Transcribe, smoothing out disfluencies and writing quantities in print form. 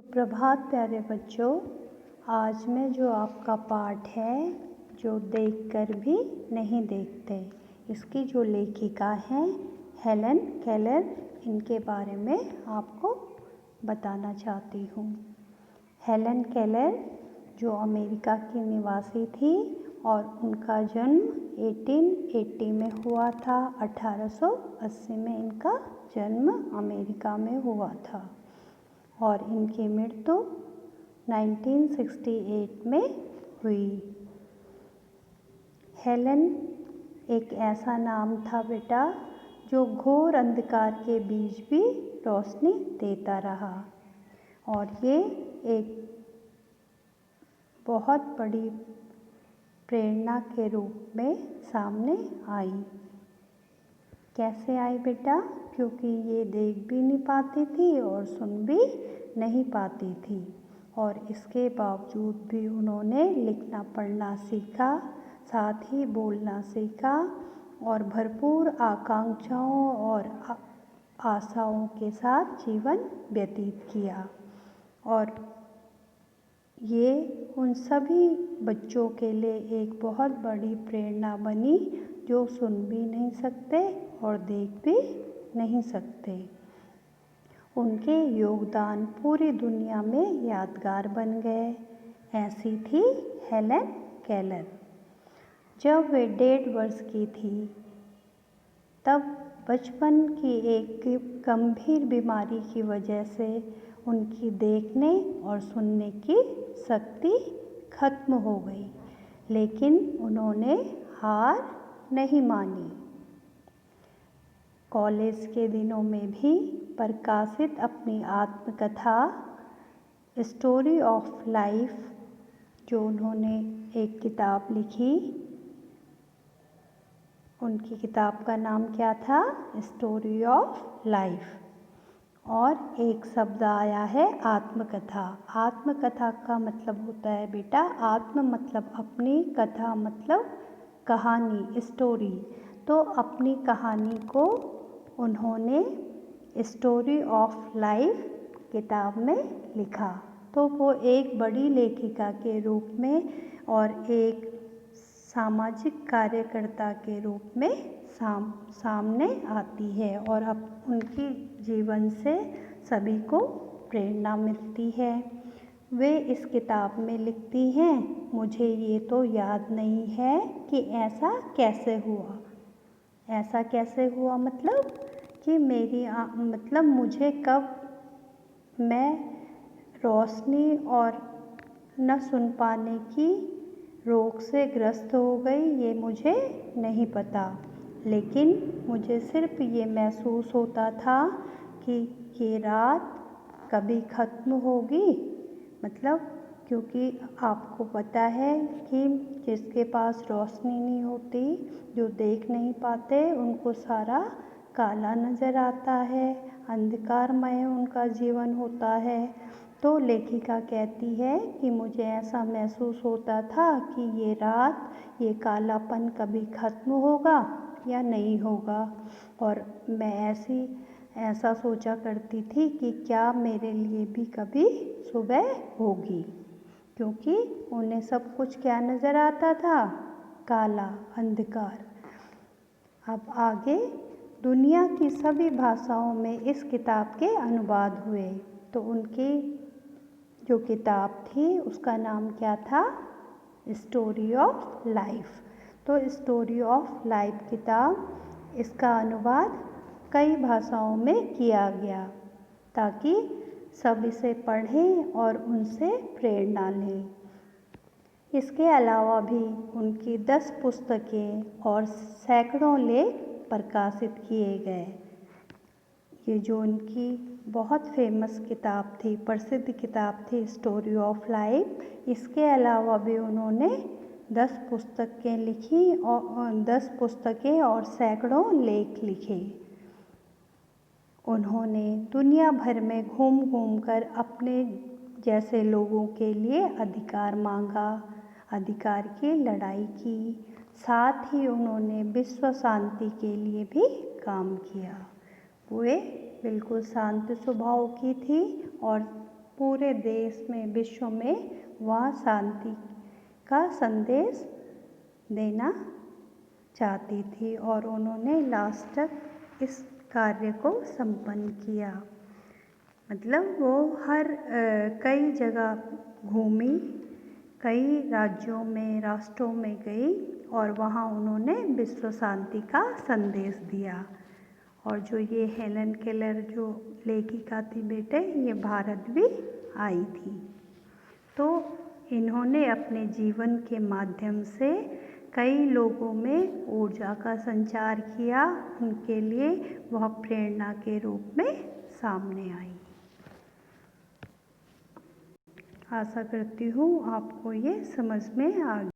सुप्रभात प्यारे बच्चों। आज मैं जो आपका पाठ है जो देखकर भी नहीं देखते, इसकी जो लेखिका हैं हेलन केलर, इनके बारे में आपको बताना चाहती हूँ। हेलन केलर जो अमेरिका की निवासी थी और उनका जन्म 1880 में हुआ था। 1880 में इनका जन्म अमेरिका में हुआ था और इनकी मृत्यु 1968 में हुई। हेलन एक ऐसा नाम था बेटा जो घोर अंधकार के बीच भी रोशनी देता रहा और ये एक बहुत बड़ी प्रेरणा के रूप में सामने आई। कैसे आई बेटा? क्योंकि ये देख भी नहीं पाती थी और सुन भी नहीं पाती थी और इसके बावजूद भी उन्होंने लिखना पढ़ना सीखा, साथ ही बोलना सीखा और भरपूर आकांक्षाओं और आशाओं के साथ जीवन व्यतीत किया। और ये उन सभी बच्चों के लिए एक बहुत बड़ी प्रेरणा बनी जो सुन भी नहीं सकते और देख भी नहीं सकते। उनके योगदान पूरी दुनिया में यादगार बन गए। ऐसी थी हेलन केलर। जब वे 1.5 वर्ष की थी तब बचपन की एक गंभीर बीमारी की वजह से उनकी देखने और सुनने की शक्ति खत्म हो गई, लेकिन उन्होंने हार नहीं मानी। कॉलेज के दिनों में भी प्रकाशित अपनी आत्मकथा स्टोरी ऑफ लाइफ, जो उन्होंने एक किताब लिखी, उनकी किताब का नाम क्या था? Story of life. और एक शब्द आया है आत्मकथा। आत्मकथा का मतलब होता है बेटा, आत्म मतलब अपनी, कथा मतलब कहानी, स्टोरी। तो अपनी कहानी को उन्होंने स्टोरी ऑफ लाइफ किताब में लिखा। तो वो एक बड़ी लेखिका के रूप में और एक सामाजिक कार्यकर्ता के रूप में सामने आती है और अब उनकी जीवन से सभी को प्रेरणा मिलती है। वे इस किताब में लिखती हैं, मुझे ये तो याद नहीं है कि ऐसा कैसे हुआ। ऐसा कैसे हुआ मतलब कि मतलब मुझे कब मैं रोशनी और न सुन पाने की रोग से ग्रस्त हो गई, ये मुझे नहीं पता। लेकिन मुझे सिर्फ ये महसूस होता था कि ये रात कभी ख़त्म होगी। मतलब क्योंकि आपको पता है कि जिसके पास रोशनी नहीं होती, जो देख नहीं पाते, उनको सारा काला नज़र आता है, अंधकारमय उनका जीवन होता है। तो लेखिका कहती है कि मुझे ऐसा महसूस होता था कि ये रात, ये कालापन कभी ख़त्म होगा या नहीं होगा। और मैं ऐसा सोचा करती थी कि क्या मेरे लिए भी कभी सुबह होगी, क्योंकि उन्हें सब कुछ क्या नज़र आता था? काला, अंधकार। अब आगे दुनिया की सभी भाषाओं में इस किताब के अनुवाद हुए। तो उनकी जो किताब थी उसका नाम क्या था? Story of life. तो स्टोरी ऑफ लाइफ किताब, इसका अनुवाद कई भाषाओं में किया गया ताकि सब इसे पढ़ें और उनसे प्रेरणा लें। इसके अलावा भी उनकी 10 पुस्तकें और सैकड़ों लेख प्रकाशित किए गए। ये जो उनकी बहुत फेमस किताब थी, प्रसिद्ध किताब थी स्टोरी ऑफ लाइफ, इसके अलावा भी उन्होंने 10 पुस्तकें लिखी और 10 पुस्तकें और सैकड़ों लेख लिखे। उन्होंने दुनिया भर में घूम घूम कर अपने जैसे लोगों के लिए अधिकार मांगा, अधिकार की लड़ाई की। साथ ही उन्होंने विश्व शांति के लिए भी काम किया। वे बिल्कुल शांत स्वभाव की थी और पूरे देश में, विश्व में वह शांति का संदेश देना चाहती थी और उन्होंने लास्ट तक इस कार्य को संपन्न किया। मतलब वो हर कई जगह घूमी, कई राज्यों में, राष्ट्रों में गई और वहाँ उन्होंने विश्व शांति का संदेश दिया। और जो ये हेलन केलर जो लेखिका थी बेटे, ये भारत भी आई थी। तो इन्होंने अपने जीवन के माध्यम से कई लोगों में ऊर्जा का संचार किया, उनके लिए वह प्रेरणा के रूप में सामने आई। आशा करती हूँ आपको ये समझ में आ गया।